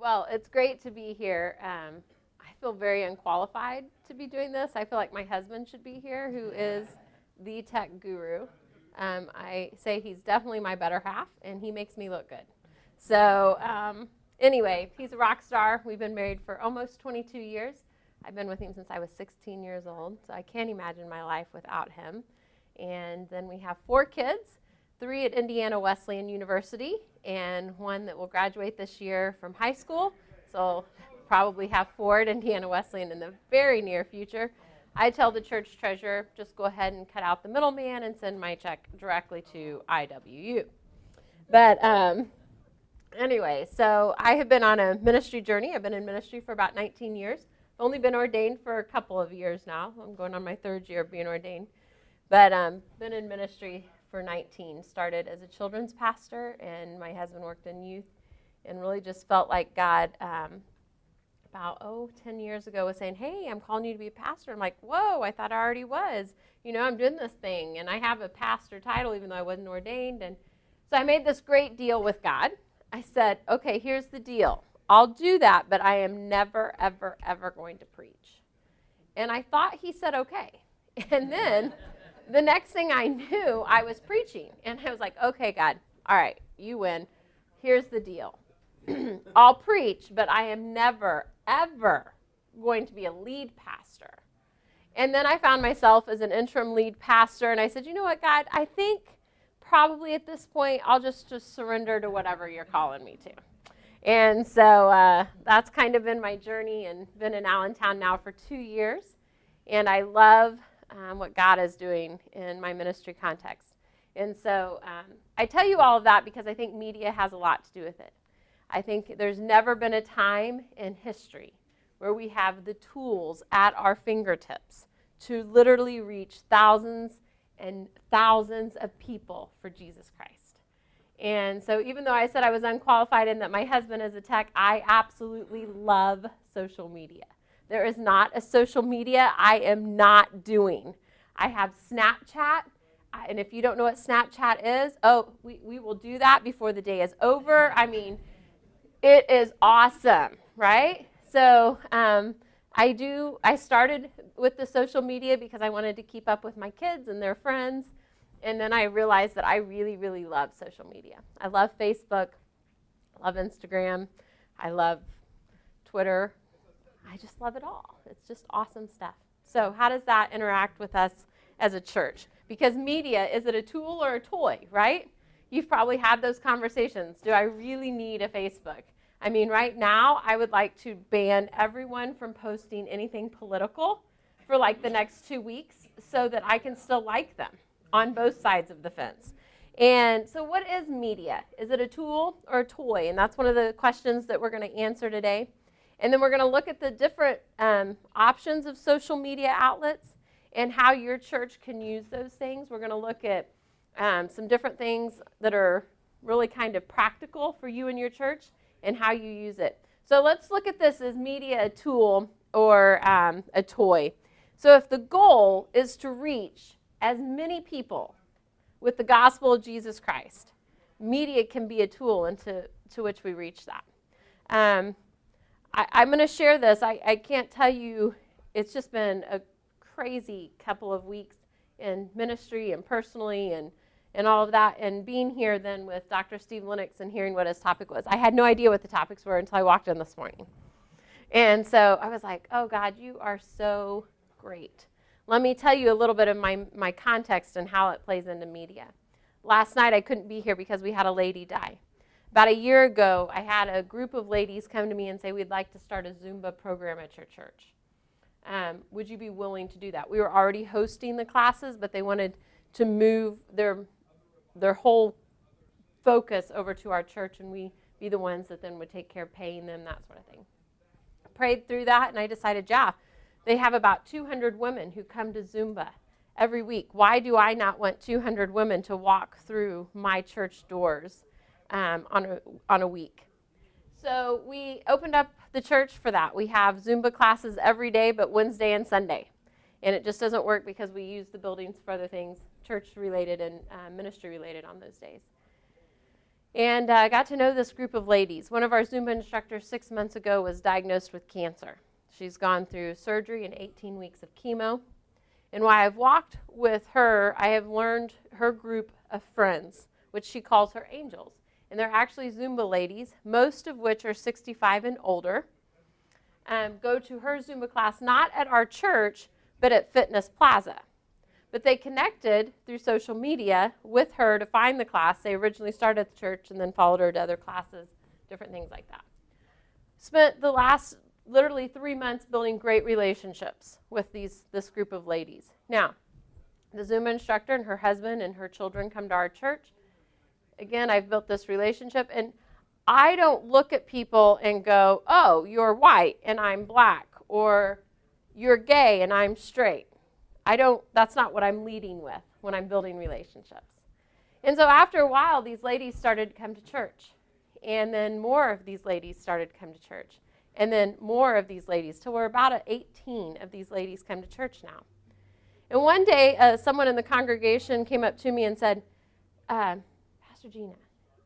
Well, it's great to be here. I feel very unqualified to be doing this. I feel like my husband should be here, who is the tech guru. I say he's definitely my better half, and he makes me look good. So anyway, he's a rock star. We've been married for almost 22 years. I've been with him since I was 16 years old, so I can't imagine my life without him. And then we have 4 kids, 3 at Indiana Wesleyan University, and 1 that will graduate this year from high school. So probably have 4 at Indiana Wesleyan in the very near future. I tell the church treasurer, just go ahead and cut out the middleman and send my check directly to IWU. But anyway, so I have been on a ministry journey. I've been in ministry for about 19 years. I've only been ordained for a couple of years now. I'm going on my 3rd year of being ordained. But been in ministry for 19. Started as a children's pastor, and my husband worked in youth, and really just felt like God about 10 years ago was saying, hey, I'm calling you to be a pastor. I'm like, whoa, I thought I already was. You know, I'm doing this thing, and I have a pastor title even though I wasn't ordained. And so I made this great deal with God. I said, okay, here's the deal. I'll do that, but I am never, ever, ever going to preach. And I thought he said okay. And then the next thing I knew, I was preaching. And I was like, okay, God, all right, you win. Here's the deal. I'll preach, but I am never, ever going to be a lead pastor. And then I found myself as an interim lead pastor, and I said, you know what, God, I think probably at this point I'll just surrender to whatever you're calling me to. And so that's kind of been my journey, and been in Allentown now for 2 years. And I love what God is doing in my ministry context. And so I tell you all of that because I think media has a lot to do with it. I think there's never been a time in history where we have the tools at our fingertips to literally reach thousands and thousands of people for Jesus Christ. And so even though I said I was unqualified and that my husband is a tech, I absolutely love social media. There is not a social media I am not doing. I have Snapchat, and if you don't know what Snapchat is, we will do that before the day is over. I mean, it is awesome, right? So I started with the social media because I wanted to keep up with my kids and their friends. And then I realized that I really, really love social media. I love Facebook. I love Instagram. I love Twitter. I just love it all. It's just awesome stuff. So how does that interact with us as a church? Because media, is it a tool or a toy, right? You've probably had those conversations. Do I really need a Facebook? I mean, right now, I would like to ban everyone from posting anything political for like the next 2 weeks so that I can still like them on both sides of the fence. And so what is media? Is it a tool or a toy? And that's one of the questions that we're going to answer today. And then we're going to look at the different options of social media outlets and how your church can use those things. We're going to look at some different things that are really kind of practical for you and your church and how you use it. So let's look at this as media a tool or a toy. So if the goal is to reach as many people with the gospel of Jesus Christ, media can be a tool into which we reach that. I'm going to share this. I can't tell you, it's just been a crazy couple of weeks in ministry and personally and all of that. And being here then with Dr. Steve Lennox and hearing what his topic was. I had no idea what the topics were until I walked in this morning. And so I was like, oh, God, you are so great. Let me tell you a little bit of my context and how it plays into media. Last night I couldn't be here because we had a lady die. About a year ago, I had a group of ladies come to me and say, we'd like to start a Zumba program at your church. Would you be willing to do that? We were already hosting the classes, but they wanted to move their whole focus over to our church, and we be the ones that then would take care of paying them, that sort of thing. I prayed through that, and I decided, yeah, they have about 200 women who come to Zumba every week. Why do I not want 200 women to walk through my church doors on a week? So we opened up the church for that. We have Zumba classes every day but Wednesday and Sunday. And it just doesn't work because we use the buildings for other things, church-related and ministry-related on those days. And I got to know this group of ladies. One of our Zumba instructors 6 months ago was diagnosed with cancer. She's gone through surgery and 18 weeks of chemo. And while I've walked with her, I have learned her group of friends, which she calls her angels. And they're actually Zumba ladies, most of which are 65 and older, go to her Zumba class, not at our church, but at Fitness Plaza. But they connected through social media with her to find the class. They originally started at the church and then followed her to other classes, different things like that. Spent the last literally 3 months building great relationships with this group of ladies. Now, the Zumba instructor and her husband and her children come to our church. Again, I've built this relationship, and I don't look at people and go, oh, you're white and I'm black, or you're gay and I'm straight. That's not what I'm leading with when I'm building relationships. And so after a while, these ladies started to come to church. And then more of these ladies started to come to church. And then more of these ladies, till we're about at 18 of these ladies come to church now. And one day, someone in the congregation came up to me and said, Pastor Gina,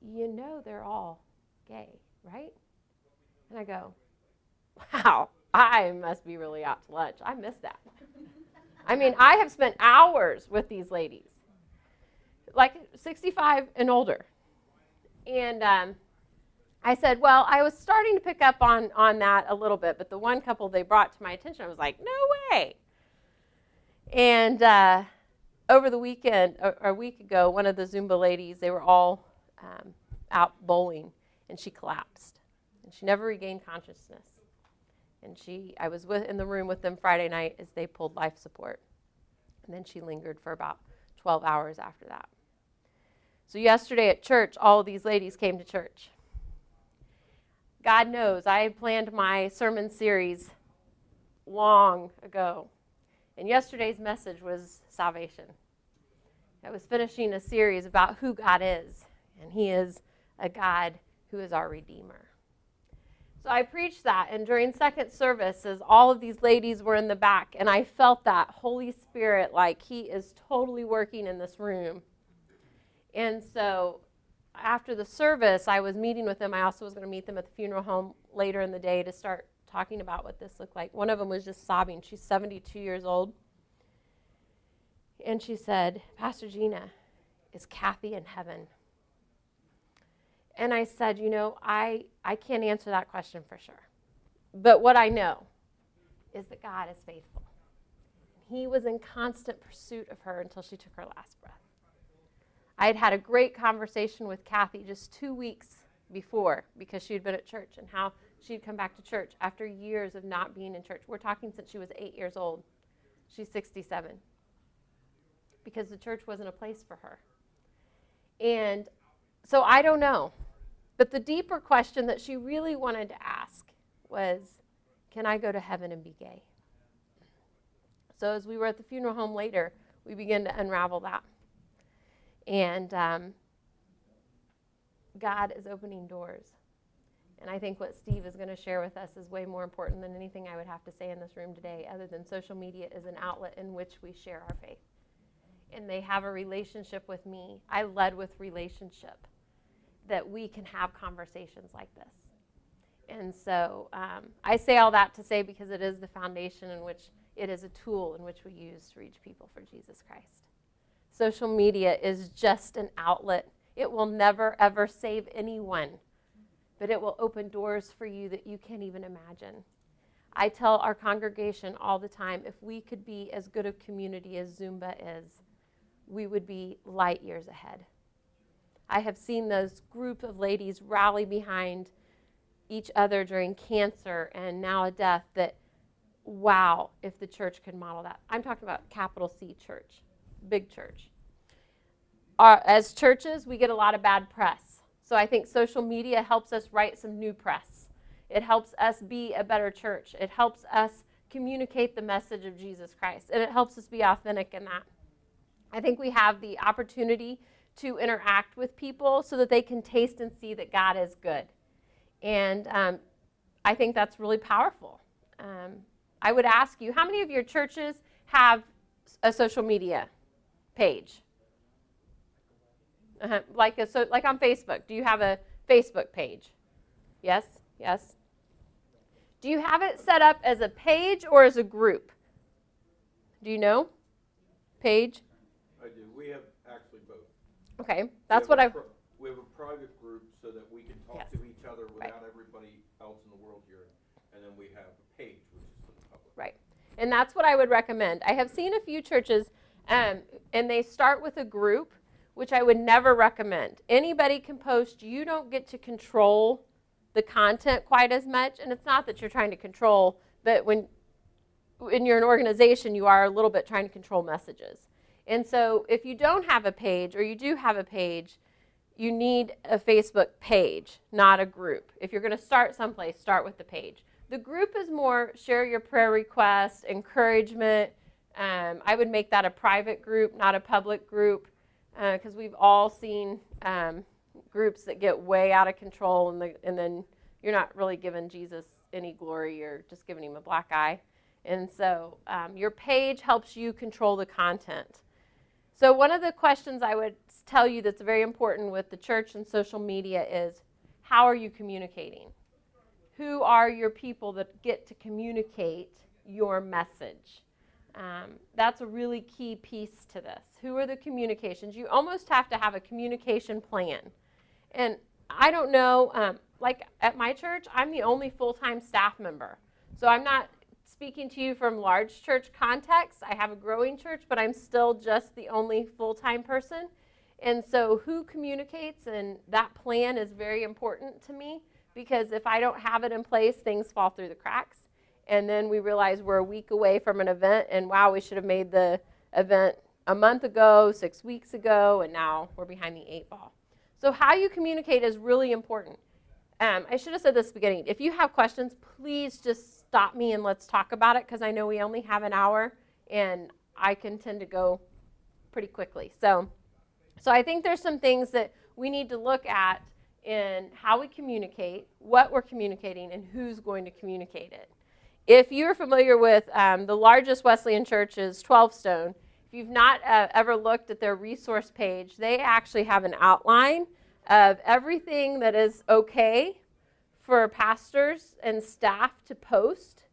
you know they're all gay, right? And I go, wow, I must be really out to lunch. I missed that. I mean, I have spent hours with these ladies, like 65 and older. And I said, well, I was starting to pick up on that a little bit, but the one couple they brought to my attention, I was like, no way. And over the weekend, or a week ago, one of the Zumba ladies, they were all out bowling, and she collapsed. And she never regained consciousness. And I was in the room with them Friday night as they pulled life support. And then she lingered for about 12 hours after that. So yesterday at church, all of these ladies came to church. God knows, I had planned my sermon series long ago. And yesterday's message was salvation. I was finishing a series about who God is. And he is a God who is our Redeemer. So I preached that, and during second service, as all of these ladies were in the back, and I felt that Holy Spirit, like he is totally working in this room. And so after the service, I was meeting with them. I also was going to meet them at the funeral home later in the day to start talking about what this looked like. One of them was just sobbing. She's 72 years old. And she said, Pastor Gina, is Kathy in heaven? And I said, I can't answer that question for sure. But what I know is that God is faithful. He was in constant pursuit of her until she took her last breath. I had had a great conversation with Kathy just 2 weeks before because she had been at church and how she'd come back to church after years of not being in church. We're talking since she was 8 years old. She's 67. Because the church wasn't a place for her. And so I don't know. But the deeper question that she really wanted to ask was, can I go to heaven and be gay? So as we were at the funeral home later, we began to unravel that. And God is opening doors. And I think what Steve is going to share with us is way more important than anything I would have to say in this room today, other than social media is an outlet in which we share our faith. And they have a relationship with me. I led with relationship, that we can have conversations like this. And so I say all that to say because it is the foundation in which it is a tool in which we use to reach people for Jesus Christ. Social media is just an outlet. It will never, ever save anyone, but it will open doors for you that you can't even imagine. I tell our congregation all the time, if we could be as good a community as Zumba is, we would be light years ahead. I have seen those group of ladies rally behind each other during cancer and now a death that, wow, if the church could model that. I'm talking about capital C church, big church. As churches, we get a lot of bad press. So I think social media helps us write some new press. It helps us be a better church. It helps us communicate the message of Jesus Christ. And it helps us be authentic in that. I think we have the opportunity to interact with people so that they can taste and see that God is good. And I think that's really powerful. I would ask you, how many of your churches have a social media page? Like on Facebook. Do you have a Facebook page? Yes? Yes? Do you have it set up as a page or as a group? Do you know? Page? I do. We have actually both. Okay, that's what we have a private group so that we can talk to each other without everybody else in the world hearing. And then we have a page, which is for the public. Right. And that's what I would recommend. I have seen a few churches, and they start with a group, which I would never recommend. Anybody can post. You don't get to control the content quite as much. And it's not that you're trying to control, but when you're an organization, you are a little bit trying to control messages. And so if you don't have a page, or you do have a page, you need a Facebook page, not a group. If you're going to start someplace, start with the page. The group is more share your prayer requests, encouragement. I would make that a private group, not a public group, because we've all seen groups that get way out of control, and then you're not really giving Jesus any glory. You're just giving him a black eye. And so your page helps you control the content. So one of the questions I would tell you that's very important with the church and social media is, how are you communicating? Who are your people that get to communicate your message? That's a really key piece to this. Who are the communications? You almost have to have a communication plan. And I don't know, like at my church, I'm the only full-time staff member. So I'm not speaking to you from large church context. I have a growing church, but I'm still just the only full-time person. And so who communicates, and that plan is very important to me, because if I don't have it in place, things fall through the cracks. And then we realize we're a week away from an event, and wow, we should have made the event a month ago, 6 weeks ago, and now we're behind the 8 ball. So how you communicate is really important. I should have said this at the beginning. If you have questions, please just stop me and let's talk about it, because I know we only have an hour, and I can tend to go pretty quickly. So I think there's some things that we need to look at in how we communicate, what we're communicating, and who's going to communicate it. If you're familiar with the largest Wesleyan church is 12 Stone, if you've not ever looked at their resource page, they actually have an outline of everything that is okay for pastors and staff to post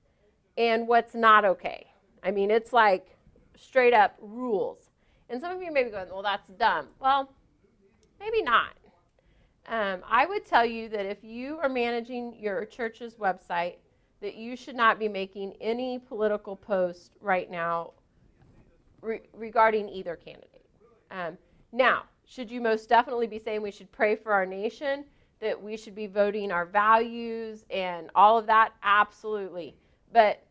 and what's not okay. I mean, it's like straight up rules. And some of you may be going, well, that's dumb. Well, maybe not. I would tell you that if you are managing your church's website, that you should not be making any political post right now regarding either candidate. Now, should you most definitely be saying we should pray for our nation, that we should be voting our values and all of that? Absolutely. But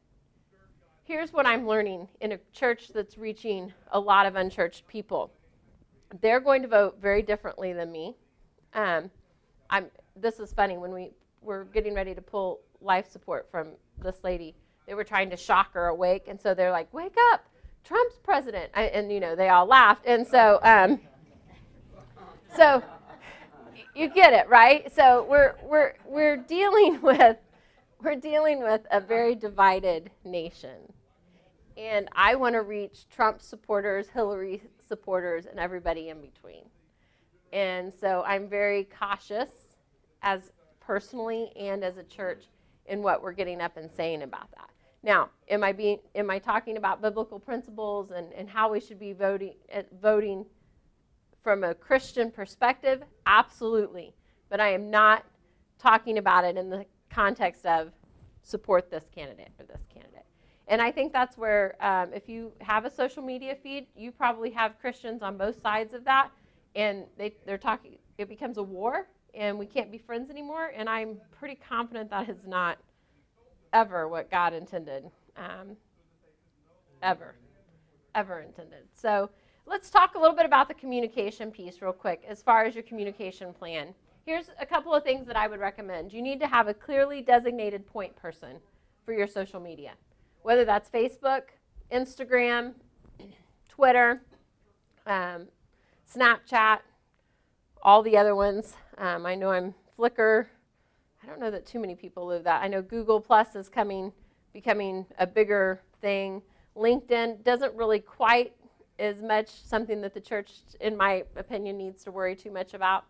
here's what I'm learning in a church that's reaching a lot of unchurched people. They're going to vote very differently than me. This is funny. When we were getting ready to pull life support from this lady, they were trying to shock her awake, and so they're like, "Wake up, Trump's president!" And they all laughed, and so so you get it, right? So we're dealing with a very divided nation, and I want to reach Trump supporters, Hillary supporters, and everybody in between. And so I'm very cautious, as personally and as a church, in what we're getting up and saying about that. Now, am I talking about biblical principles and how we should be voting from a Christian perspective? Absolutely. But I am not talking about it in the context of support this candidate or this candidate. And I think that's where, if you have a social media feed, you probably have Christians on both sides of that, and they're talking, it becomes a war, and we can't be friends anymore, and I'm pretty confident that is not ever what God intended, ever intended. So let's talk a little bit about the communication piece real quick as far as your communication plan. Here's a couple of things that I would recommend. You need to have a clearly designated point person for your social media, whether that's Facebook, Instagram, Twitter, Snapchat, all the other ones. I know I'm Flickr. I don't know that too many people live that. I know Google Plus is becoming a bigger thing. LinkedIn doesn't really quite as much something that the church, in my opinion, needs to worry too much about.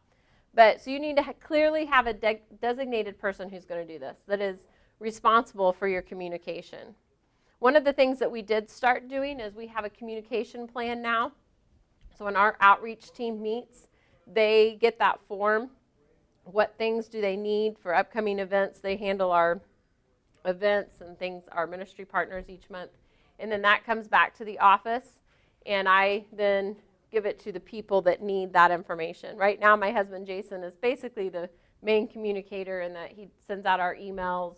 But so you need to clearly have a designated person who's going to do this, that is responsible for your communication. One of the things that we did start doing is we have a communication plan now. So when our outreach team meets, they get that form. What things do they need for upcoming events? They handle our events and things, our ministry partners each month. And then that comes back to the office, and I then give it to the people that need that information. Right now, my husband, Jason, is basically the main communicator in that he sends out our emails,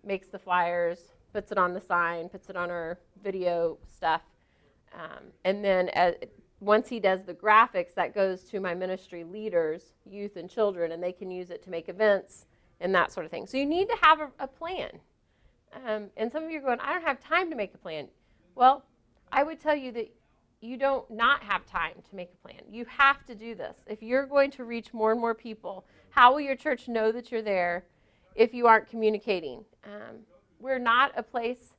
makes the flyers, puts it on the sign, puts it on our video stuff. And then once he does the graphics, that goes to my ministry leaders, youth and children, and they can use it to make events and that sort of thing. So you need to have a plan. And some of you are going, I don't have time to make a plan. Well, I would tell you that you don't not have time to make a plan. You have to do this. If you're going to reach more and more people, how will your church know that you're there if you aren't communicating? We're not a place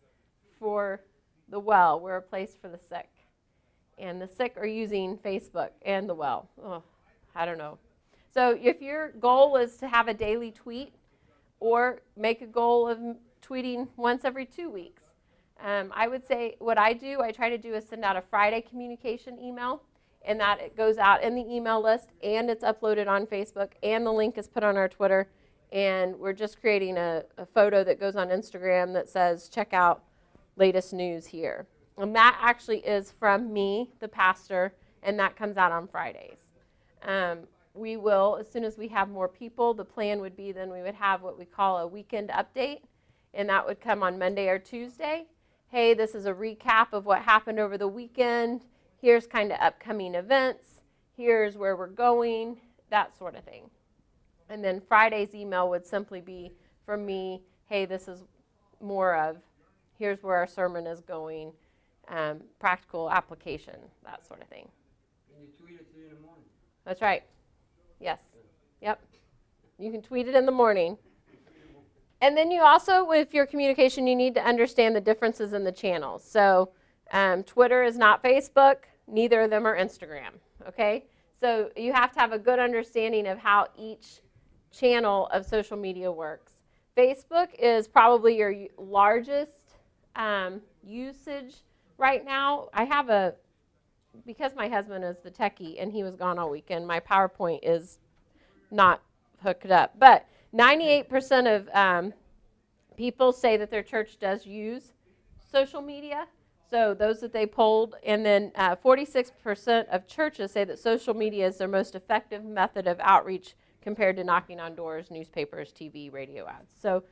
for the well. We're a place for the sick. And the sick are using Facebook and the well. Oh, I don't know. So if your goal is to have a daily tweet or make a goal of tweeting once every 2 weeks, I would say what I try to do is send out a Friday communication email, and that it goes out in the email list, and it's uploaded on Facebook, and the link is put on our Twitter, and we're just creating a photo that goes on Instagram that says, check out latest news here. And that actually is from me, the pastor, and that comes out on Fridays. We will, as soon as we have more people, the plan would be then we would have what we call a weekend update, and that would come on Monday or Tuesday. Hey, this is a recap of what happened over the weekend. Here's kind of upcoming events. Here's where we're going, that sort of thing. And then Friday's email would simply be from me, hey, this is more of, here's where our sermon is going, practical application, that sort of thing. Can you tweet it in the morning? That's right. Yes. Yep. You can tweet it in the morning. And then you also, with your communication, you need to understand the differences in the channels. So Twitter is not Facebook. Neither of them are Instagram. Okay? So you have to have a good understanding of how each channel of social media works. Facebook is probably your largest usage right now. I have because my husband is the techie and he was gone all weekend, my PowerPoint is not hooked up. But 98% of people say that their church does use social media. So those that they polled, and then 46% of churches say that social media is their most effective method of outreach compared to knocking on doors, newspapers, TV, radio ads. So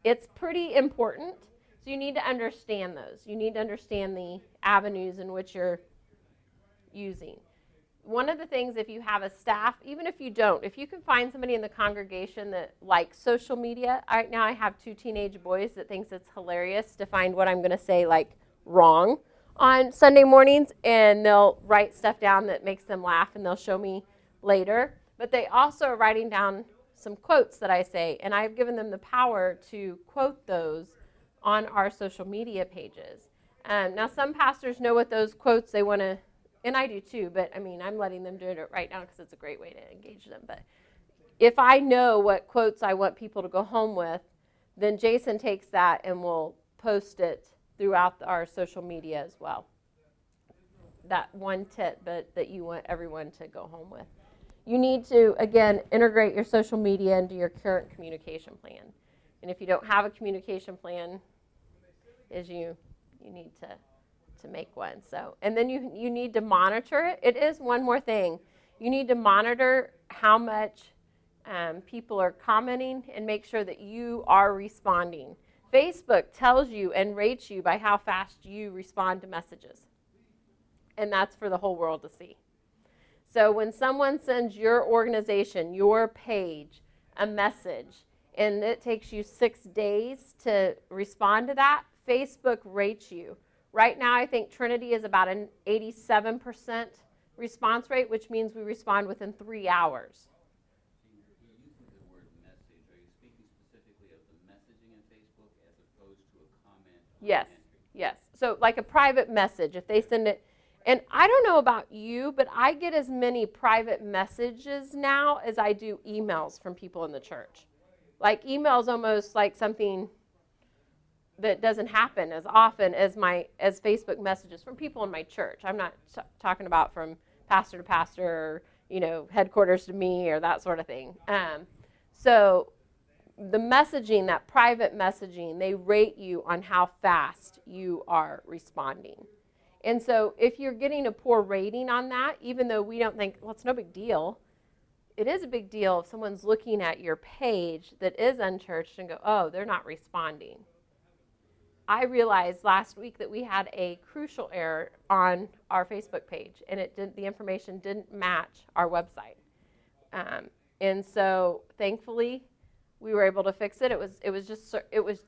it's pretty important. So you need to understand those. You need to understand the avenues in which you're using. One of the things, if you have a staff, even if you don't, if you can find somebody in the congregation that likes social media. Right now I have 2 teenage boys that thinks it's hilarious to find what I'm going to say wrong on Sunday mornings, and they'll write stuff down that makes them laugh, and they'll show me later. But they also are writing down some quotes that I say, and I've given them the power to quote those on our social media pages. Now some pastors know what those quotes they want to, and I do too, but I'm letting them do it right now because it's a great way to engage them. But if I know what quotes I want people to go home with, then Jason takes that and will post it throughout our social media as well. That one tidbit that you want everyone to go home with. You need to, again, integrate your social media into your current communication plan. And if you don't have a communication plan, you need to make one. So, and then you need to monitor it. It is one more thing. You need to monitor how much people are commenting and make sure that you are responding. Facebook tells you and rates you by how fast you respond to messages. And that's for the whole world to see. So when someone sends your organization, your page, a message, and it takes you 6 days to respond to that, Facebook rates you. Right now, I think Trinity is about an 87% response rate, which means we respond within 3 hours. You're using the word message. Are you speaking specifically of the messaging in Facebook as opposed to a comment? Yes, yes. So like a private message, if they send it, And I don't know about you, but I get as many private messages now as I do emails from people in the church. Like email's almost like something that doesn't happen as often as Facebook messages from people in my church. I'm not talking about from pastor to pastor, or, headquarters to me, or that sort of thing. So the messaging, that private messaging, they rate you on how fast you are responding. And so if you're getting a poor rating on that, even though we don't think, well, it's no big deal, it is a big deal if someone's looking at your page that is unchurched and go, oh, they're not responding. I realized last week that we had a crucial error on our Facebook page, and the information didn't match our website. And so thankfully, we were able to fix it. It was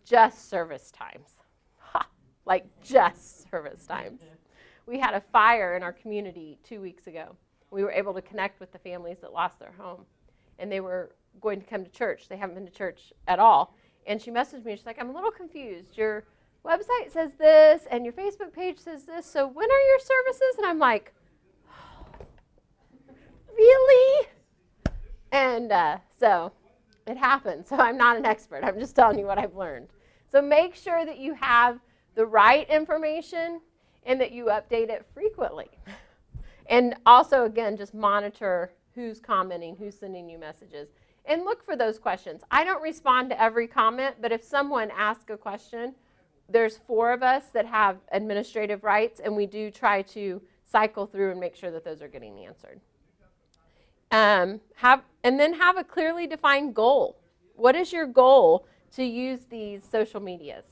just service times, like just service times. We had a fire in our community 2 weeks ago. We were able to connect with the families that lost their home, and they were going to come to church. They haven't been to church at all. And she messaged me. She's like, I'm a little confused. Your website says this, and your Facebook page says this. So when are your services? And I'm like, really? And so it happens. So I'm not an expert. I'm just telling you what I've learned. So make sure that you have the right information and that you update it frequently. And also, again, just monitor who's commenting, who's sending you messages. And look for those questions. I don't respond to every comment, but if someone asks a question, there's 4 of us that have administrative rights, and we do try to cycle through and make sure that those are getting answered. And then have a clearly defined goal. What is your goal to use these social medias?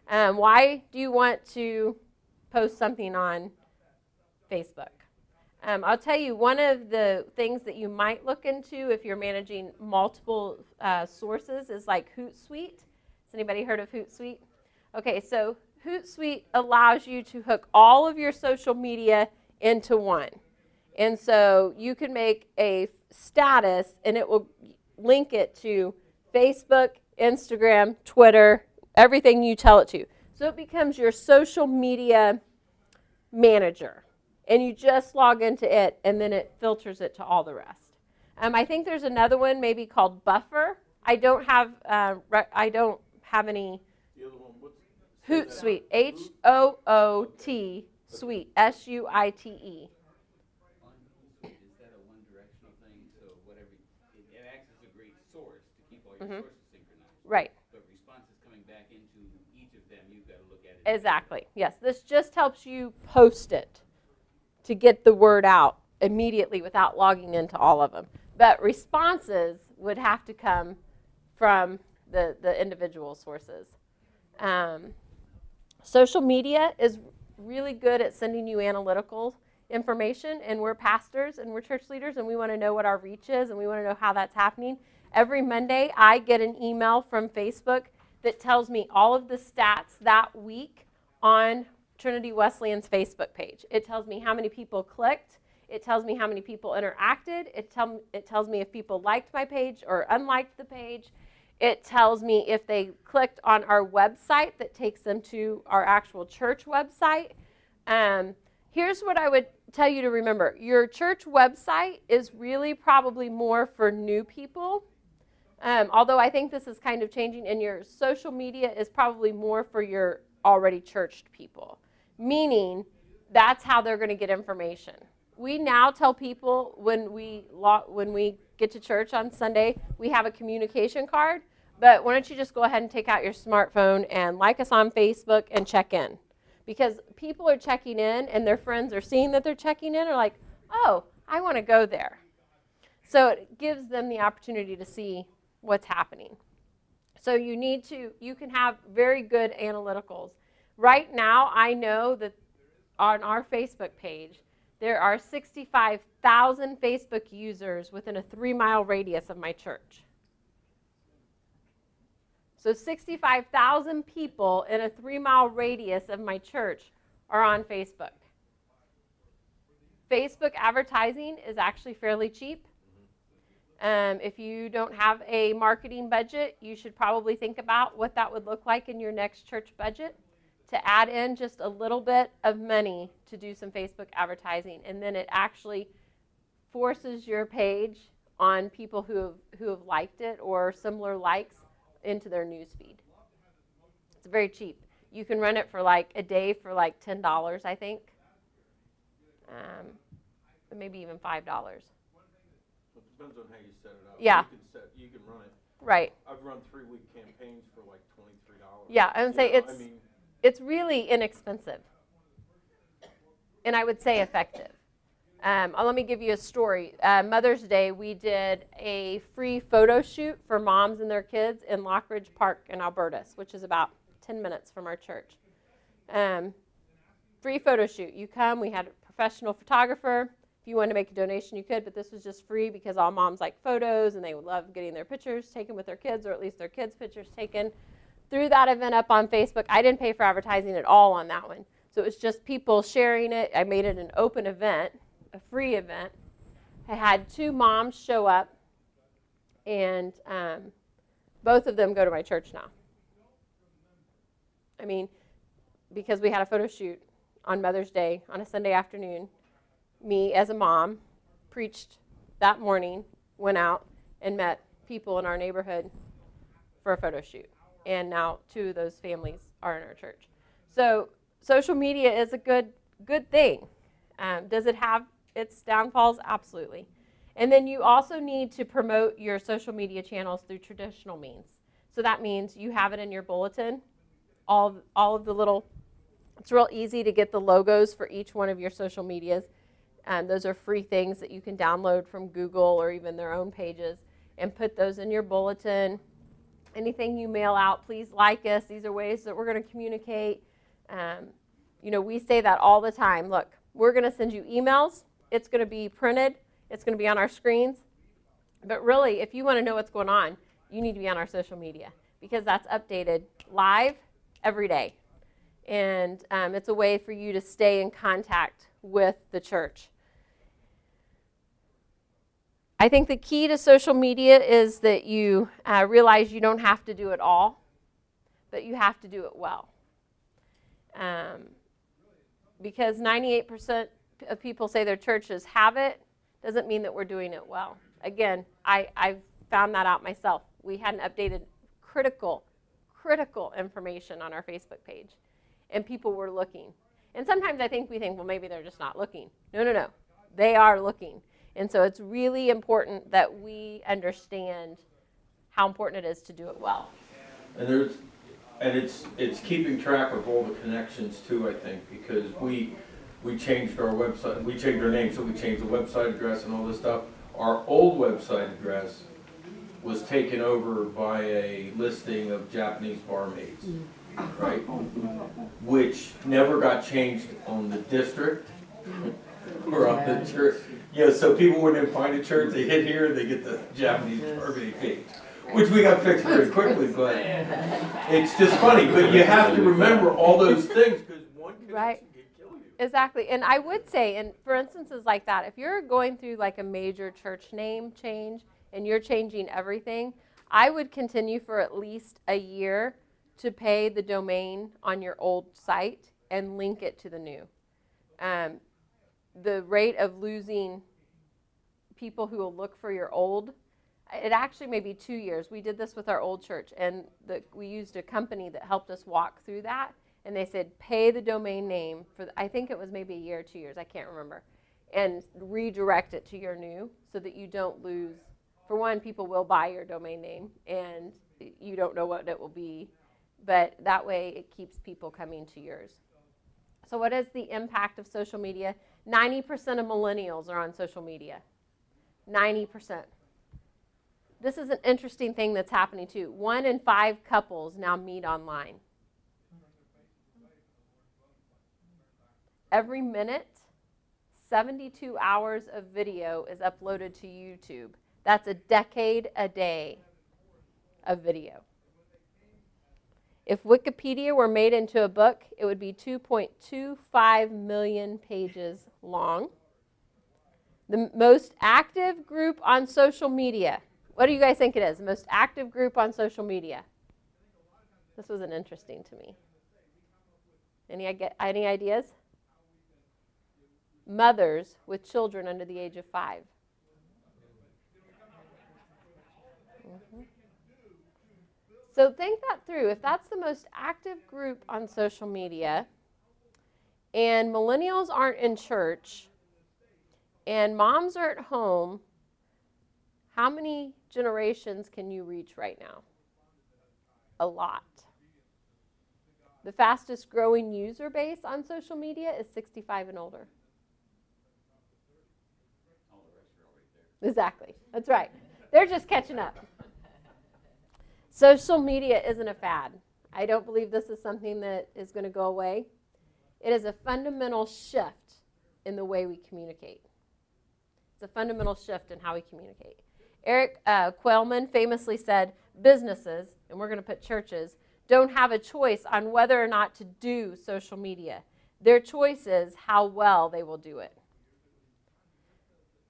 Why do you want to post something on Facebook? I'll tell you, one of the things that you might look into if you're managing multiple sources is like Hootsuite. Has anybody heard of Hootsuite? Okay, so Hootsuite allows you to hook all of your social media into one. And so you can make a status, and it will link it to Facebook, Instagram, Twitter, everything you tell it to. So it becomes your social media manager. And you just log into it, and then it filters it to all the rest. I think there's another one maybe called Buffer. I don't have any. The other one, what's Hootsuite, Hoot Suite, SUITE. Is that a one-directional thing? So whatever, it acts as a great source to keep all your sources synchronized. Right. But responses coming back into each of them, you've got to look at it. Exactly. Yes. This just helps you post it to get the word out immediately without logging into all of them. But responses would have to come from the individual sources. Social media is really good at sending you analytical information, and we're pastors and we're church leaders, and we want to know what our reach is, and we want to know how that's happening. Every Monday, I get an email from Facebook that tells me all of the stats that week on Trinity Wesleyan's Facebook page. It tells me how many people clicked. It tells me how many people interacted. It tells me if people liked my page or unliked the page. It tells me if they clicked on our website that takes them to our actual church website. Here's what I would tell you to remember. Your church website is really probably more for new people, although I think this is kind of changing, and your social media is probably more for your already churched people, meaning that's how they're going to get information. We now tell people when we get to church on Sunday, we have a communication card, but why don't you just go ahead and take out your smartphone and like us on Facebook and check in? Because people are checking in, and their friends are seeing that they're checking in, are like, oh, I want to go there. So it gives them the opportunity to see what's happening. So you can have very good analyticals. Right now, I know that on our Facebook page, there are 65,000 Facebook users within a 3-mile radius of my church. So 65,000 people in a 3-mile radius of my church are on Facebook. Facebook advertising is actually fairly cheap. If you don't have a marketing budget, you should probably think about what that would look like in your next church budget to add in just a little bit of money to do some Facebook advertising, and then it actually forces your page on people who have liked it or similar likes into their news feed. It's very cheap. You can run it for like a day for like $10, I think, maybe even $5. It depends on how you set it up. Yeah. You can run it. Right. I've run 3-week campaigns for like $23. Yeah, I would say it's really inexpensive, and I would say effective. Let me give you a story. Mother's Day, we did a free photo shoot for moms and their kids in Lockridge Park in Alberta, which is about 10 minutes from our church. Free photo shoot. You come. We had a professional photographer. If you wanted to make a donation, you could, but this was just free because all moms like photos, and they would love getting their pictures taken with their kids, or at least their kids' pictures taken. Threw that event up on Facebook. I didn't pay for advertising at all on that one. So it was just people sharing it. I made it an open event, a free event. I had 2 moms show up, and both of them go to my church now. I mean, because we had a photo shoot on Mother's Day on a Sunday afternoon. Me, as a mom, preached that morning, went out and met people in our neighborhood for a photo shoot. And now 2 of those families are in our church. So social media is a good thing. Does it have its downfalls? Absolutely. And then you also need to promote your social media channels through traditional means. So that means you have it in your bulletin, all of the little, it's real easy to get the logos for each one of your social medias. Those are free things that you can download from Google or even their own pages, and put those in your bulletin. Anything you mail out, please like us. These are ways that we're going to communicate. We say that all the time. Look, we're going to send you emails. It's going to be printed. It's going to be on our screens. But really, if you want to know what's going on, you need to be on our social media, because that's updated live every day. And it's a way for you to stay in contact with the church. I think the key to social media is that you realize you don't have to do it all, but you have to do it well. Because 98% of people say their churches have it, doesn't mean that we're doing it well. Again, I've found that out myself. We hadn't updated critical information on our Facebook page, and people were looking. And sometimes we think, well, maybe they're just not looking. No. They are looking. And so it's really important that we understand how important it is to do it well. And it's keeping track of all the connections too, I think, because we changed our website, we changed our name, so we changed the website address and all this stuff. Our old website address was taken over by a listing of Japanese barmaids, right? Which never got changed on the district or on the church. So people, when they find a church, they hit here, they get the Japanese barmaid page, which we got fixed very quickly, but it's just funny. But you have to remember all those things, because one connection can kill you. Exactly. And I would say, and for instances like that, if you're going through like a major church name change and you're changing everything, I would continue for at least a year to pay the domain on your old site and link it to the new. The rate of losing people who will look for your old, it actually may be 2 years. We did this with our old church, and we used a company that helped us walk through that, and they said pay the domain name for, I think it was maybe a year or 2 years, I can't remember, and redirect it to your new so that you don't lose. For one, people will buy your domain name, and you don't know what it will be, but that way it keeps people coming to yours. So what is the impact of social media? 90% of millennials are on social media. 90%. This is an interesting thing that's happening too. 1 in 5 couples now meet online. Every minute, 72 hours of video is uploaded to YouTube. That's a decade a day of video. If Wikipedia were made into a book, it would be 2.25 million pages long. The most active group on social media. What do you guys think it is? The most active group on social media? This was interesting to me. Any ideas? Mothers with children under the age of 5. So think that through. If that's the most active group on social media, and millennials aren't in church, and moms are at home, how many generations can you reach right now? A lot. The fastest growing user base on social media is 65 and older. All the rest are already there. Exactly. That's right. They're just catching up. Social media isn't a fad. I don't believe this is something that is going to go away. It is a fundamental shift in the way we communicate. It's a fundamental shift in how we communicate. Eric Quellman famously said, businesses, and we're going to put churches, don't have a choice on whether or not to do social media. Their choice is how well they will do it.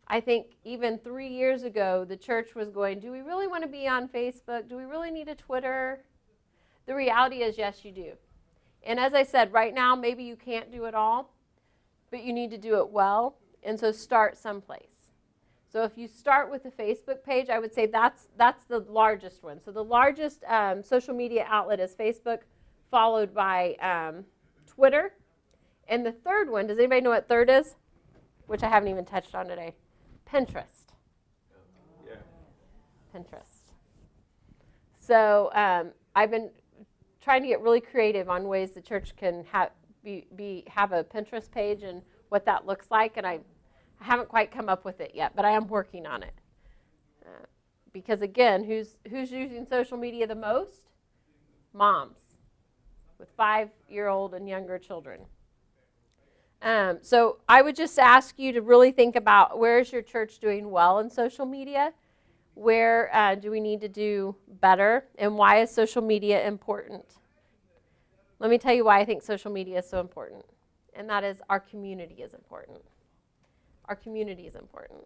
I think even 3 years ago, the church was going, do we really want to be on Facebook? Do we really need a Twitter? The reality is, yes, you do. And as I said, right now, maybe you can't do it all, but you need to do it well, and so start someplace. So if you start with the Facebook page, I would say that's the largest one. So the largest social media outlet is Facebook, followed by Twitter. And the third one, does anybody know what third is? Which I haven't even touched on today. Pinterest. Yeah. Pinterest. So I've been trying to get really creative on ways the church can have a Pinterest page and what that looks like, and I haven't quite come up with it yet, but I am working on it. Because again, who's using social media the most? Moms with 5-year-old and younger children. So I would just ask you to really think about, where is your church doing well in social media? Where do we need to do better? And why is social media important? Let me tell you why I think social media is so important. And that is, our community is important. Our community is important.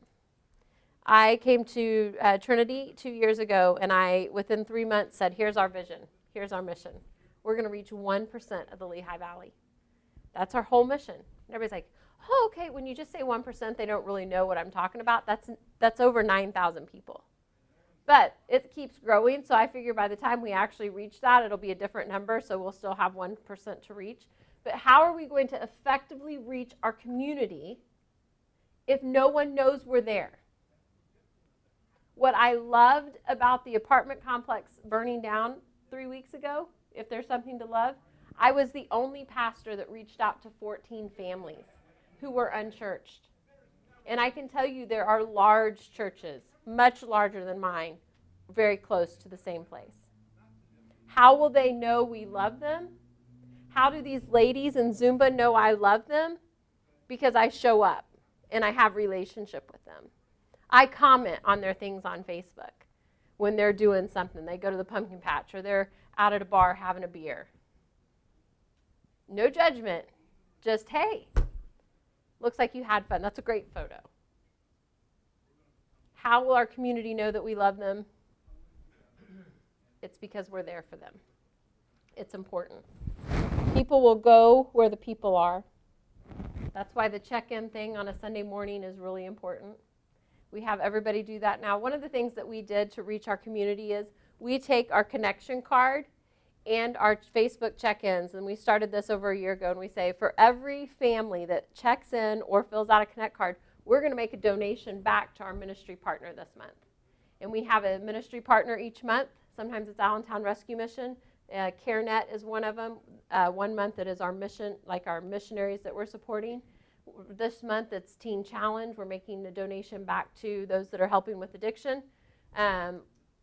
I came to Trinity 2 years ago, and I, within 3 months, said, here's our vision. Here's our mission. We're going to reach 1% of the Lehigh Valley. That's our whole mission. And everybody's like, oh, okay, when you just say 1%, they don't really know what I'm talking about. That's over 9,000 people. But it keeps growing, so I figure by the time we actually reach that, it'll be a different number, so we'll still have 1% to reach. But how are we going to effectively reach our community if no one knows we're there? What I loved about the apartment complex burning down 3 weeks ago, if there's something to love, I was the only pastor that reached out to 14 families who were unchurched. And I can tell you there are large churches, much larger than mine, very close to the same place. How will they know we love them? How do these ladies in Zumba know I love them? Because I show up and I have relationship with them. I comment on their things on Facebook when they're doing something. They go to the pumpkin patch or they're out at a bar having a beer. No judgment, just, hey, looks like you had fun. That's a great photo. How will our community know that we love them? It's because we're there for them. It's important. People will go where the people are. That's why the check-in thing on a Sunday morning is really important. We have everybody do that now. One of the things that we did to reach our community is we take our connection card and our Facebook check-ins, and we started this over a year ago, and we say for every family that checks in or fills out a Connect card, we're going to make a donation back to our ministry partner this month. And we have a ministry partner each month. Sometimes it's Allentown Rescue Mission. CareNet is one of them. 1 month it is our mission, like our missionaries that we're supporting. This month it's Teen Challenge. We're making a donation back to those that are helping with addiction.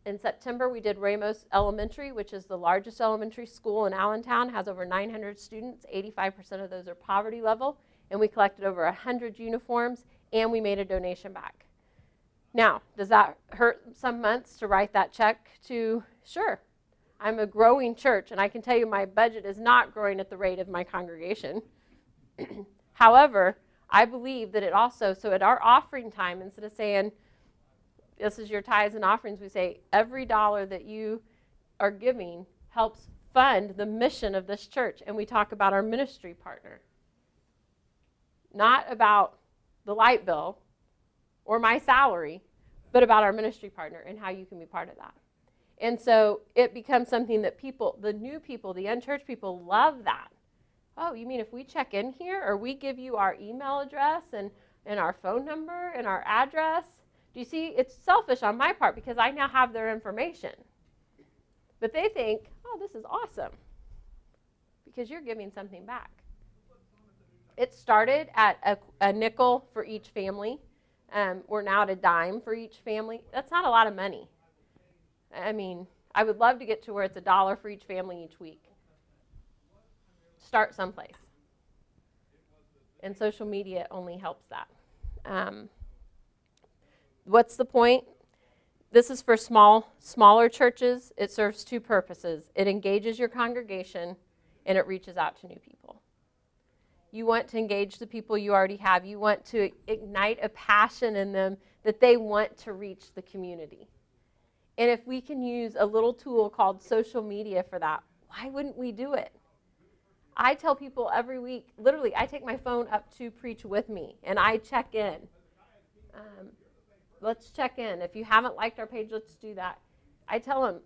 In September, we did Ramos Elementary, which is the largest elementary school in Allentown, has over 900 students. 85% of those are poverty level. And we collected over 100 uniforms, and we made a donation back. Now, does that hurt some months to write that check to? Sure. I'm a growing church, and I can tell you my budget is not growing at the rate of my congregation. However, I believe that it also, so at our offering time, instead of saying, this is your tithes and offerings, we say every dollar that you are giving helps fund the mission of this church, and we talk about our ministry partner. Not about the light bill or my salary, but about our ministry partner and how you can be part of that. And so it becomes something that people, the new people, the unchurched people, love that. Oh, you mean if we check in here, or we give you our email address and our phone number and our address? Do you see? It's selfish on my part because I now have their information. But they think, oh, this is awesome because you're giving something back. It started at a nickel for each family. We're now at a dime for each family. That's not a lot of money. I mean, I would love to get to where it's $1 for each family each week. Start someplace. And social media only helps that. What's the point? This is for smaller churches. It serves two purposes. It engages your congregation, and it reaches out to new people. You want to engage the people you already have. You want to ignite a passion in them that they want to reach the community. And if we can use a little tool called social media for that, why wouldn't we do it? I tell people every week, literally, I take my phone up to preach with me, and I check in. Let's check in. If you haven't liked our page, let's do that. I tell them,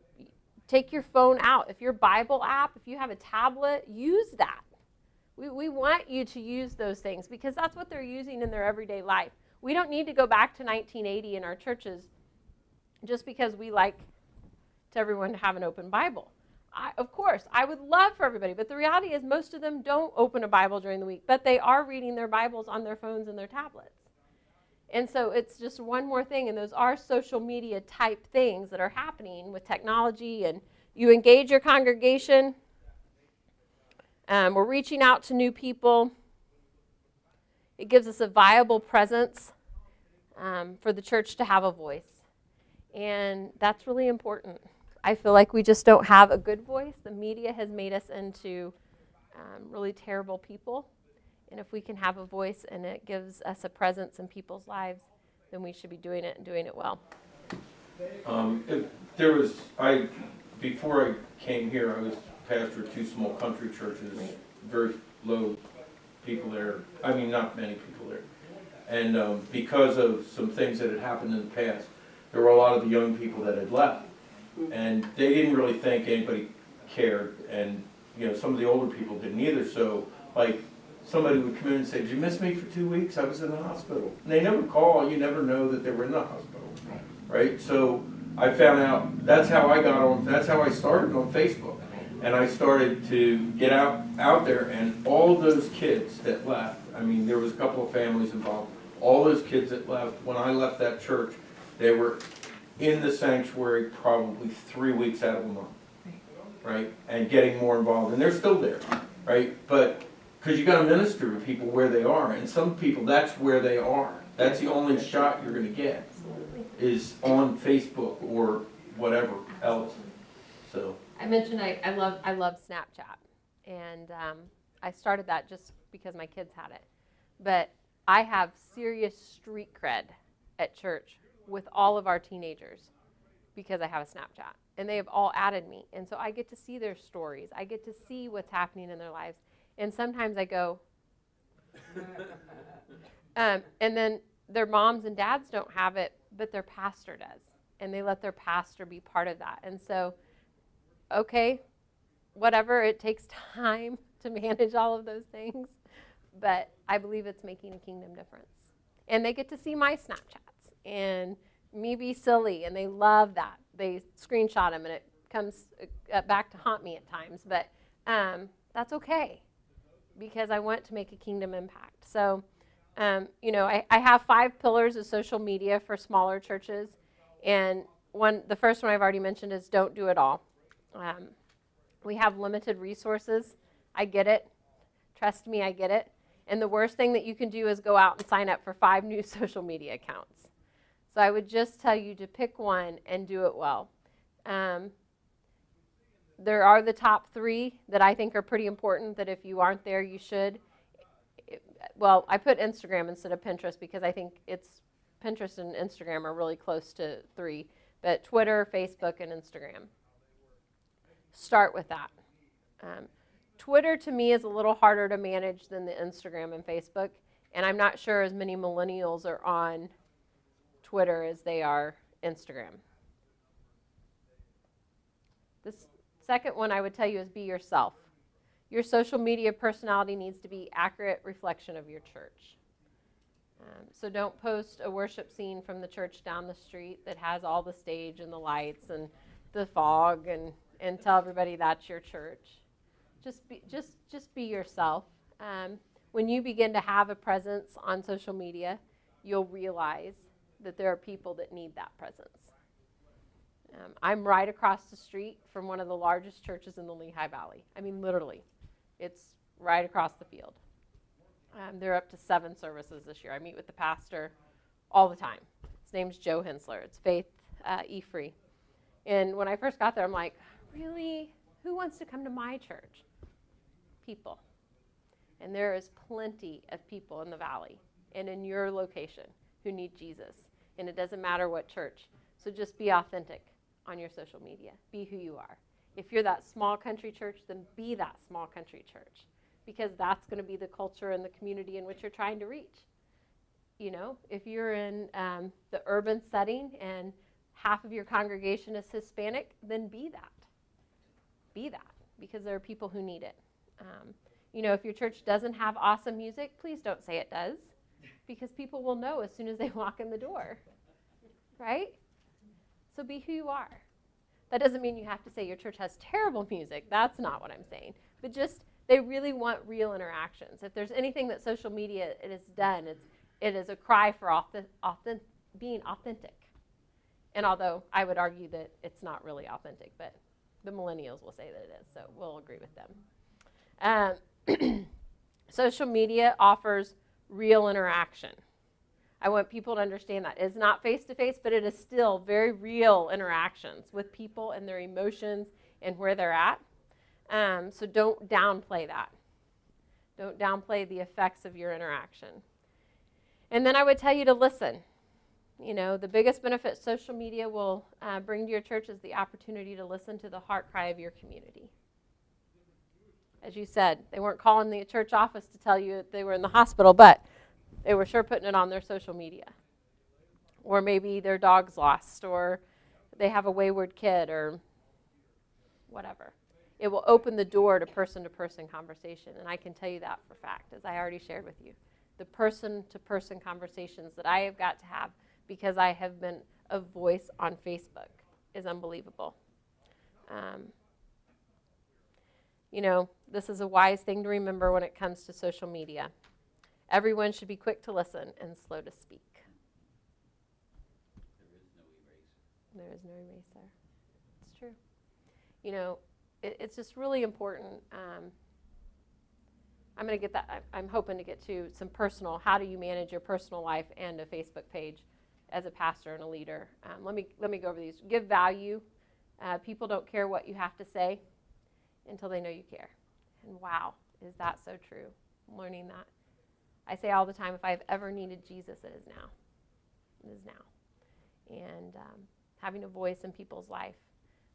take your phone out. If your Bible app, if you have a tablet, use that. We want you to use those things because that's what they're using in their everyday life. We don't need to go back to 1980 in our churches just because we like to everyone to have an open Bible. Of course, I would love for everybody, but the reality is most of them don't open a Bible during the week, but they are reading their Bibles on their phones and their tablets. And so it's just one more thing, and those are social media type things that are happening with technology, and you engage your congregation. We're reaching out to new people. It gives us a viable presence for the church to have a voice, and that's really important. I feel like we just don't have a good voice. The media has made us into really terrible people. And if we can have a voice and it gives us a presence in people's lives, then we should be doing it and doing it well. Before I came here, I was pastor of two small country churches, very low people there. I mean, not many people there. And because of some things that had happened in the past, there were a lot of the young people that had left. And they didn't really think anybody cared. And, some of the older people didn't either. So, somebody would come in and say, did you miss me for 2 weeks? I was in the hospital. And they never call. You never know that they were in the hospital, right? So I found out that's how I started on Facebook. And I started to get out there, and all those kids that left, I mean, there was a couple of families involved, all those kids that left, when I left that church, they were in the sanctuary probably 3 weeks out of a month, right? And getting more involved. And they're still there, right? But because you got to minister to people where they are, and some people, that's where they are. That's the only shot you're going to get, is on Facebook or whatever else. So I mentioned I love Snapchat, and I started that just because my kids had it. But I have serious street cred at church with all of our teenagers because I have a Snapchat, and they have all added me, and so I get to see their stories. I get to see what's happening in their lives. And sometimes I go, and then their moms and dads don't have it, but their pastor does. And they let their pastor be part of that. And so, okay, whatever, it takes time to manage all of those things. But I believe it's making a kingdom difference. And they get to see my Snapchats and me be silly, and they love that. They screenshot them, and it comes back to haunt me at times. But that's okay, because I want to make a kingdom impact. So, I have 5 pillars of social media for smaller churches. And the first one I've already mentioned is don't do it all. We have limited resources. I get it. Trust me, I get it. And the worst thing that you can do is go out and sign up for 5 new social media accounts. So I would just tell you to pick one and do it well. There are the top 3 that I think are pretty important, that if you aren't there, you should. Well, I put Instagram instead of Pinterest because I think Pinterest and Instagram are really close to 3. But Twitter, Facebook, and Instagram. Start with that. Twitter to me is a little harder to manage than the Instagram and Facebook, and I'm not sure as many millennials are on Twitter as they are Instagram. This second one I would tell you is be yourself. Your social media personality needs to be accurate reflection of your church. So don't post a worship scene from the church down the street that has all the stage and the lights and the fog and tell everybody that's your church. Just be yourself. When you begin to have a presence on social media, you'll realize that there are people that need that presence. I'm right across the street from one of the largest churches in the Lehigh Valley. I mean, literally. It's right across the field. They're up to 7 services this year. I meet with the pastor all the time. His name's Joe Hensler. It's Faith E-Free. And when I first got there, I'm like, really? Who wants to come to my church? People. And there is plenty of people in the valley and in your location who need Jesus. And it doesn't matter what church. So just be authentic on your social media. Be who you are. If you're that small country church, then be that small country church. Because that's going to be the culture and the community in which you're trying to reach. You know, if you're in the urban setting and half of your congregation is Hispanic, then be that. Be that, because there are people who need it. You know, if your church doesn't have awesome music, please don't say it does, because people will know as soon as they walk in the door, right? So be who you are. That doesn't mean you have to say your church has terrible music. That's not what I'm saying. But just, they really want real interactions. If there's anything that social media it has done, it is a cry for being authentic. And although I would argue that it's not really authentic, but the millennials will say that it is, so we'll agree with them. Social media offers real interaction. I want people to understand that. It's not face-to-face, but it is still very real interactions with people and their emotions and where they're at. So don't downplay that. Don't downplay the effects of your interaction. And then I would tell you to listen. You know, the biggest benefit social media will bring to your church is the opportunity to listen to the heart cry of your community. As you said, they weren't calling the church office to tell you that they were in the hospital, but they were sure putting it on their social media. Or maybe their dog's lost, or they have a wayward kid, or whatever. It will open the door to person-to-person conversation, and I can tell you that for fact, as I already shared with you. The person-to-person conversations that I have got to have because I have been a voice on Facebook is unbelievable. You know, this is a wise thing to remember when it comes to social media. Everyone should be quick to listen and slow to speak. There is no eraser. There is no eraser. It's true. You know, it's just really important. I'm going to get that. I'm hoping to get to some personal. How do you manage your personal life and a Facebook page as a pastor and a leader? Let me go over these. Give value. People don't care what you have to say until they know you care. And wow, is that so true? I'm learning that. I say all the time, if I've ever needed Jesus, it is now. It is now. And having a voice in people's life,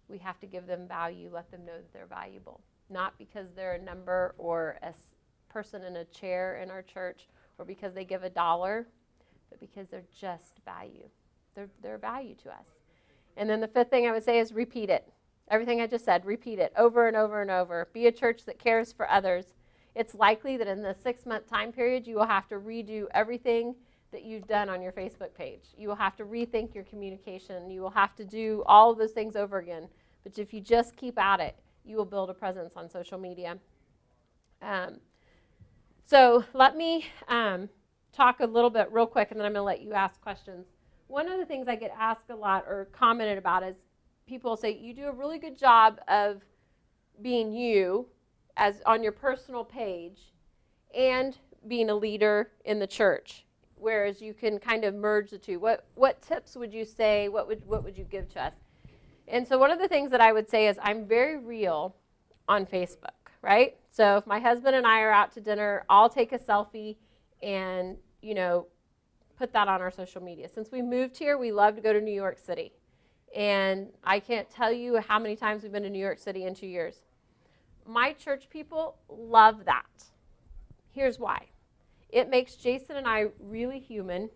we have to give them value, let them know that they're valuable. Not because they're a number or a person in a chair in our church or because they give $1, but because they're just value. They're value to us. And then the fifth thing I would say is repeat it. Everything I just said, repeat it over and over and over. Be a church that cares for others. It's likely that in the 6-month time period, you will have to redo everything that you've done on your Facebook page. You will have to rethink your communication. You will have to do all of those things over again. But if you just keep at it, you will build a presence on social media. So let me talk a little bit real quick, and then I'm going to let you ask questions. One of the things I get asked a lot or commented about is people say, you do a really good job of being you as on your personal page and being a leader in the church, whereas you can kind of merge the two. What tips would you say, what would you give to us? And so one of the things that I would say is I'm very real on Facebook, right? So if my husband and I are out to dinner, I'll take a selfie and, you know, put that on our social media. Since we moved here, we love to go to New York City. And I can't tell you how many times we've been to New York City in 2 years. my church people love that. Here's why. It makes Jason and I really human.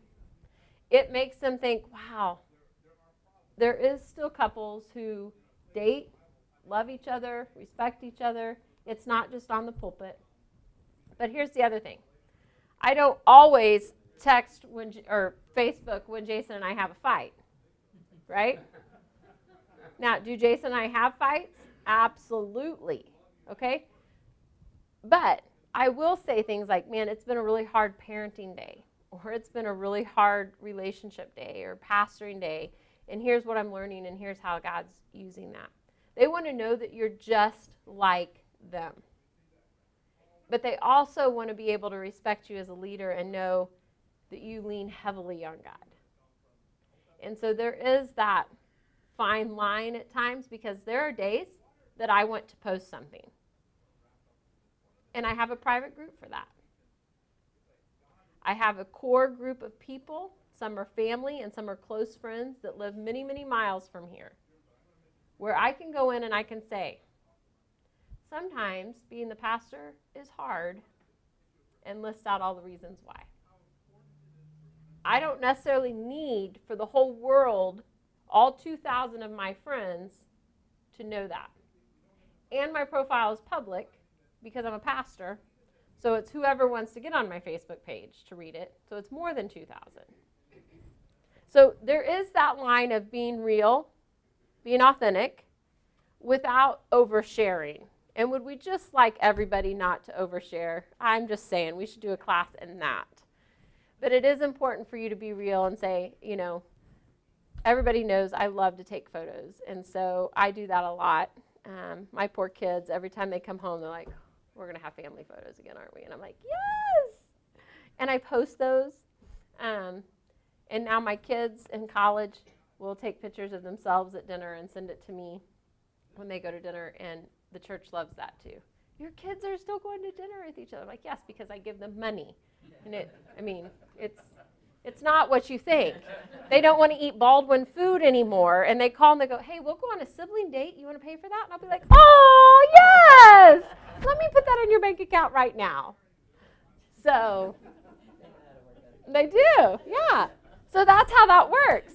It makes them think, wow, there is still couples who date, love each other, respect each other. It's not just on the pulpit. But here's the other thing. I don't always text or Facebook when Jason and I have a fight, right? Now, do Jason and I have fights? Absolutely, okay? But I will say things like, man, it's been a really hard parenting day, or it's been a really hard relationship day or pastoring day, and here's what I'm learning, and here's how God's using that. They want to know that you're just like them. But they also want to be able to respect you as a leader and know that you lean heavily on God. And so there is that fine line at times, because there are days that I want to post something. And I have a private group for that. I have a core group of people. Some are family and some are close friends that live many, many miles from here, where I can go in and I can say, sometimes being the pastor is hard, and list out all the reasons why. I don't necessarily need for the whole world, all 2,000 of my friends, to know that. And my profile is public because I'm a pastor, so it's whoever wants to get on my Facebook page to read it, so it's more than 2,000. So there is that line of being real, being authentic, without oversharing. And would we just like everybody not to overshare? I'm just saying we should do a class in that. But it is important for you to be real and say, you know, everybody knows I love to take photos. And so I do that a lot. My poor kids, every time they come home, they're like, we're going to have family photos again, aren't we? And I'm like, yes! And I post those. And now my kids in college will take pictures of themselves at dinner and send it to me when they go to dinner, and the church loves that too. Your kids are still going to dinner with each other. I'm like, yes, because I give them money. And it's not what you think. They don't want to eat Baldwin food anymore, and they call and they go, hey, we'll go on a sibling date. You want to pay for that? And I'll be like, oh, yes! Let me put that in your bank account right now. So they do, yeah. So that's how that works.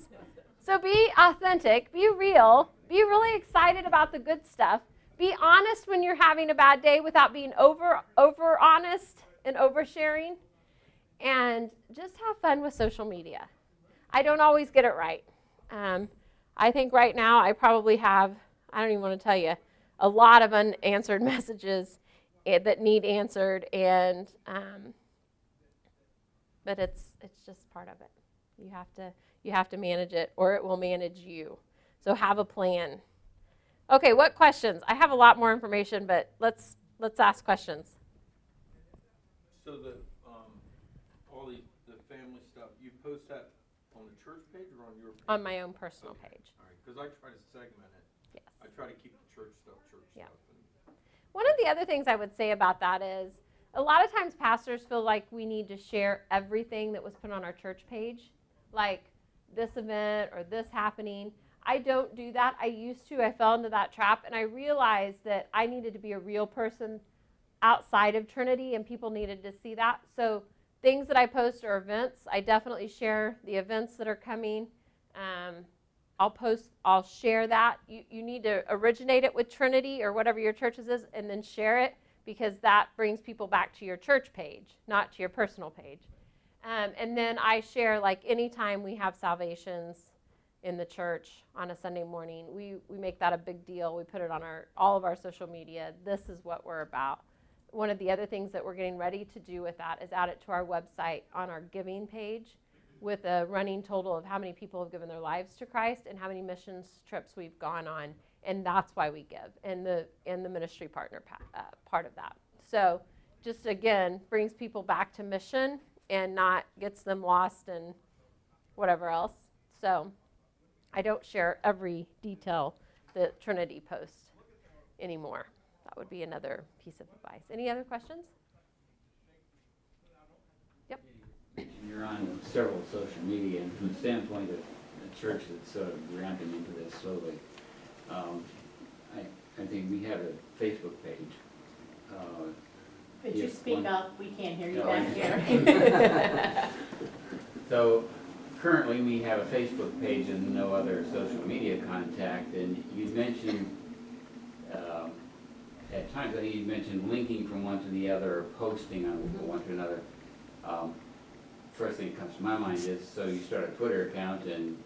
So be authentic, be real, be really excited about the good stuff. Be honest when you're having a bad day without being over honest and oversharing. And just have fun with social media. I don't always get it right. I think right now I probably have, I don't even want to tell you, a lot of unanswered messages that need answered, and but it's just part of it. You have to manage it, or it will manage you. So have a plan. Okay, what questions? I have a lot more information, but let's ask questions. So all the family stuff, you post that on the church page or on your page? On my own personal page. All right, because I try to segment it. Yes. I try to keep the church stuff. Yeah. One of the other things I would say about that is, a lot of times pastors feel like we need to share everything that was put on our church page, like this event or this happening. I don't do that. I used to. I fell into that trap, and I realized that I needed to be a real person outside of Trinity, and people needed to see that. So things that I post are events. I definitely share the events that are coming. I'll share that. You need to originate it with Trinity or whatever your church's is, and then share it, because that brings people back to your church page, not to your personal page. And then I share, like, anytime we have salvations in the church on a Sunday morning, we make that a big deal. We put it on all of our social media. This is what we're about. One of the other things that we're getting ready to do with that is add it to our website on our giving page, with a running total of how many people have given their lives to Christ and how many missions trips we've gone on, and that's why we give, and the ministry partner part of that. So just, again, brings people back to mission and not gets them lost and whatever else. So I don't share every detail that Trinity posts anymore. That would be another piece of advice. Any other questions? Yep. You're on several social media, and from the standpoint of a church that's sort of ramping into this slowly, I think we have a Facebook page, Could you Yes, speak one- up? We can't hear you No, back I- here. So currently, we have a Facebook page and no other social media contact, and you mentioned, at times, I think you mentioned linking from one to the other, or posting on one to another. First thing that comes to my mind is, so you start a Twitter account, and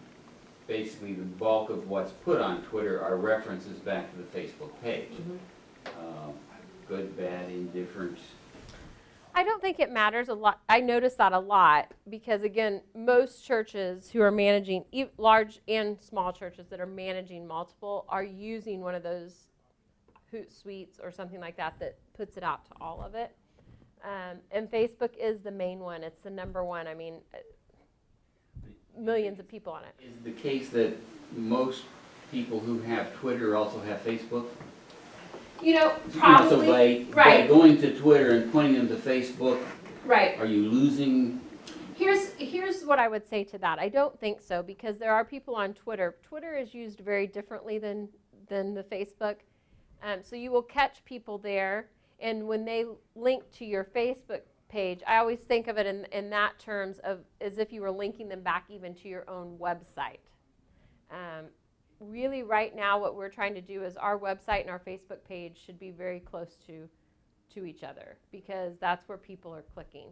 basically the bulk of what's put on Twitter are references back to the Facebook page. Good, bad, indifferent. I don't think it matters a lot. I notice that a lot because, again, most churches who are managing, large and small churches that are managing multiple, are using one of those Hootsuites or something like that that puts it out to all of it. And Facebook is the main one. It's the number one. I mean, millions of people on it. Is it the case that most people who have Twitter also have Facebook? You know, So probably, by right, going to Twitter and pointing them to Facebook, right. are you losing? Here's what I would say to that. I don't think so because there are people on Twitter. Twitter is used very differently than the Facebook. So you will catch people there, and when they link to your Facebook page, I always think of it in that terms of as if you were linking them back even to your own website. Really right now what we're trying to do is our website and our Facebook page should be very close to each other because that's where people are clicking.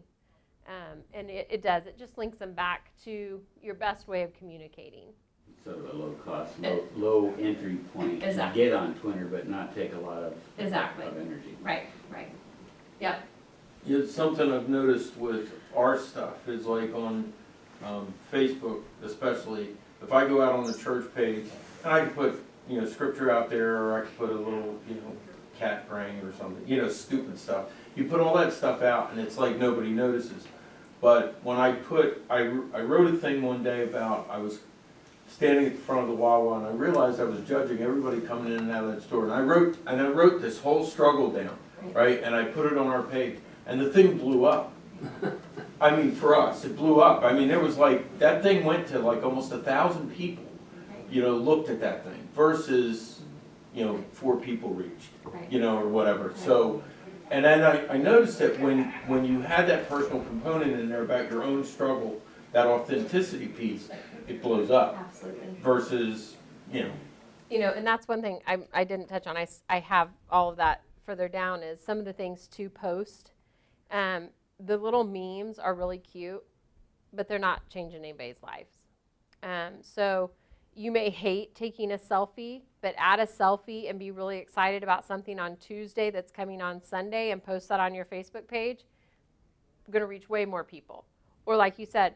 And it does. It just links them back to your best way of communicating. Sort of a low cost, low entry point to Exactly. get on Twitter, but not take a lot of, Exactly. of energy. Right. Yep. Yeah, something I've noticed with our stuff is like on Facebook especially, if I go out on the church page, and I can put, scripture out there, or I could put a little, cat praying or something, stupid stuff. You put all that stuff out and it's like nobody notices. But when I wrote a thing one day about, I was standing at the front of the Wawa and I realized I was judging everybody coming in and out of that store. And I wrote this whole struggle down, right? And I put it on our page and the thing blew up. I mean, for us, it blew up. I mean, there was like, that thing went to like almost 1,000 people, looked at that thing versus, 4 people reached, or whatever. So, and then I noticed that when you had that personal component in there about your own struggle, that authenticity piece, it blows up. Absolutely. Versus, And that's one thing I didn't touch on. I have all of that further down is some of the things to post. The little memes are really cute, but they're not changing anybody's lives. So you may hate taking a selfie, but add a selfie and be really excited about something on Tuesday that's coming on Sunday and post that on your Facebook page. You're going to reach way more people. Or like you said,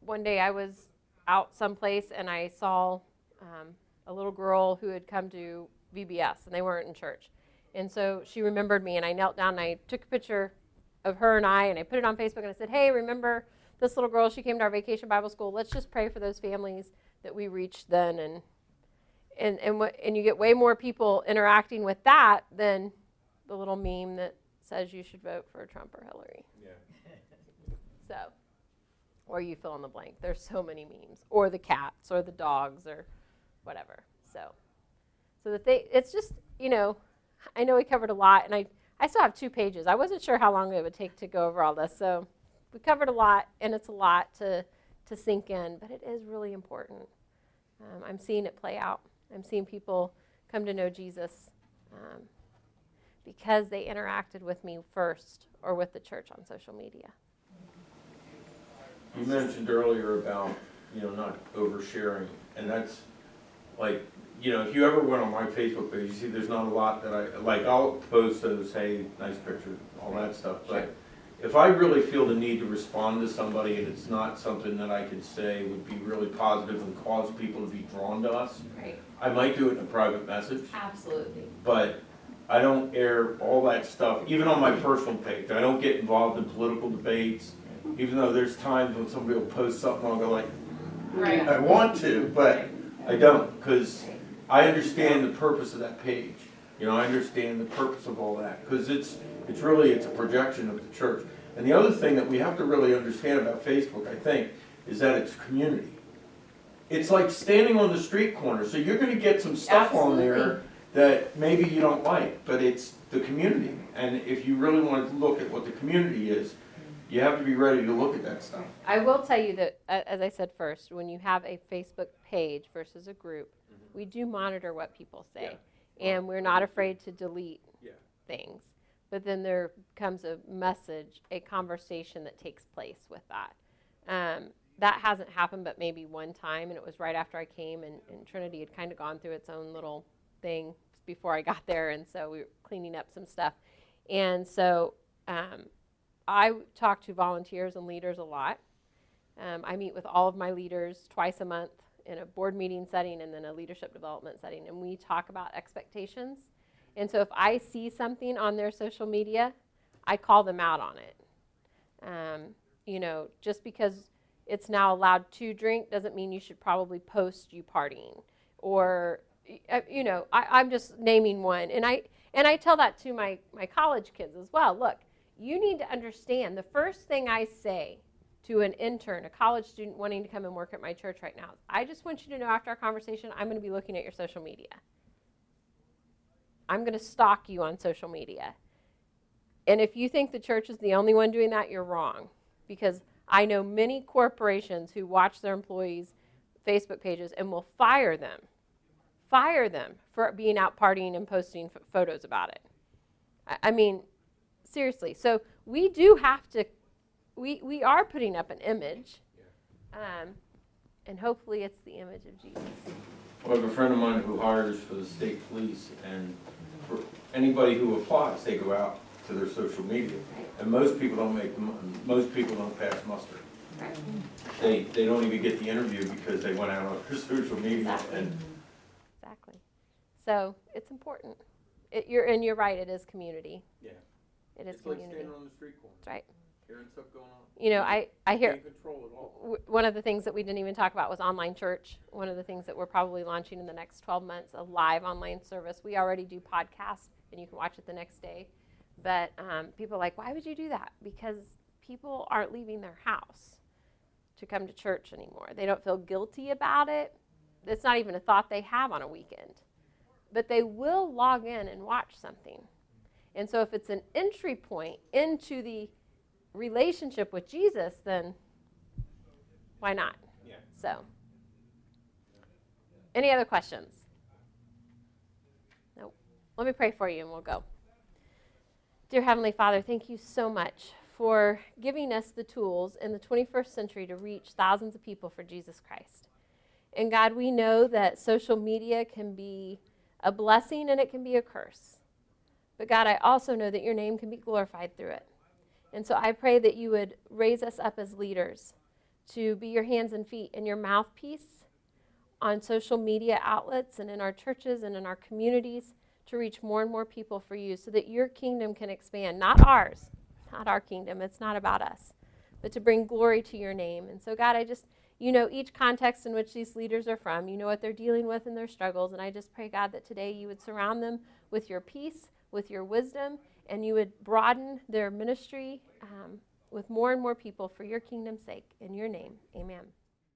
one day I was out someplace and I saw a little girl who had come to VBS and they weren't in church. And so she remembered me and I knelt down and I took a picture of her and I put it on Facebook and I said, hey, remember this little girl? She came to our vacation Bible school. Let's just pray for those families that we reached then. And you get way more people interacting with that than the little meme that says you should vote for Trump or Hillary. Yeah. So, or you fill in the blank. There's so many memes, or the cats, or the dogs, or whatever. So it's just, I know we covered a lot, and I still have 2 pages. I wasn't sure how long it would take to go over all this, so we covered a lot, and it's a lot to sink in, but it is really important. I'm seeing it play out. I'm seeing people come to know Jesus because they interacted with me first or with the church on social media. You mentioned earlier about, not oversharing, and that's like, if you ever went on my Facebook page, you see there's not a lot that I'll post those, hey, nice picture, all that stuff, but if I really feel the need to respond to somebody and it's not something that I could say would be really positive and cause people to be drawn to us, Right. I might do it in a private message, Absolutely. but I don't air all that stuff, even on my personal page. I don't get involved in political debates, even though there's times when somebody will post something, I'll go like, Right. I want to, but I don't, because I understand the purpose of that page. I understand the purpose of all that, because it's a projection of the church. And the other thing that we have to really understand about Facebook, I think, is that it's community. It's like standing on the street corner, so you're going to get some stuff on there that maybe you don't like, but it's the community. And if you really want to look at what the community is, you have to be ready to look at that stuff. I will tell you that, as I said first, when you have a Facebook page versus a group, we do monitor what people say. And we're not afraid to delete things. But then there comes a message, a conversation that takes place with that. That hasn't happened but maybe one time, and it was right after I came, and Trinity had kind of gone through its own little thing before I got there, and so we were cleaning up some stuff. And so I talk to volunteers and leaders a lot. I meet with all of my leaders twice a month in a board meeting setting and then a leadership development setting, and we talk about expectations. And so if I see something on their social media, I call them out on it. Just because it's now allowed to drink doesn't mean you should probably post you partying. Or, I'm just naming one. And I tell that to my college kids as well. Look, you need to understand the first thing I say to an intern, a college student wanting to come and work at my church right now, is I just want you to know after our conversation, I'm going to be looking at your social media. I'm going to stalk you on social media. And if you think the church is the only one doing that, you're wrong. Because I know many corporations who watch their employees' Facebook pages and will fire them for being out partying and posting photos about it. I mean, seriously. So we do have to, we are putting up an image, and hopefully it's the image of Jesus. Well, I have a friend of mine who hires for the state police, and for anybody who applies, they go out to their social media, and most people don't pass muster. Right. They don't even get the interview because they went out on their social media. Exactly. And Exactly. So it's important. You're right. It is community. yeah, It is it's like community. standing on the street corner, That's right. hearing stuff going on. I hear Can't control it all. one of the things that we didn't even talk about was online church. One of the things that we're probably launching in the next 12 months, a live online service. We already do podcasts, and you can watch it the next day. But people are like, why would you do that? Because people aren't leaving their house to come to church anymore. They don't feel guilty about it. It's not even a thought they have on a weekend. But they will log in and watch something. And so if it's an entry point into the relationship with Jesus, then why not? Yeah. So, any other questions? Nope. Let me pray for you and we'll go. Dear Heavenly Father, thank you so much for giving us the tools in the 21st century to reach thousands of people for Jesus Christ. And God, we know that social media can be a blessing and it can be a curse. But God, I also know that your name can be glorified through it. And so I pray that you would raise us up as leaders to be your hands and feet and your mouthpiece on social media outlets and in our churches and in our communities to reach more and more people for you so that your kingdom can expand, not ours, not our kingdom. It's not about us, but to bring glory to your name. And so God, you know each context in which these leaders are from. You know what they're dealing with in their struggles. And I just pray, God, that today you would surround them with your peace, with your wisdom, and you would broaden their ministry with more and more people for your kingdom's sake. In your name, amen.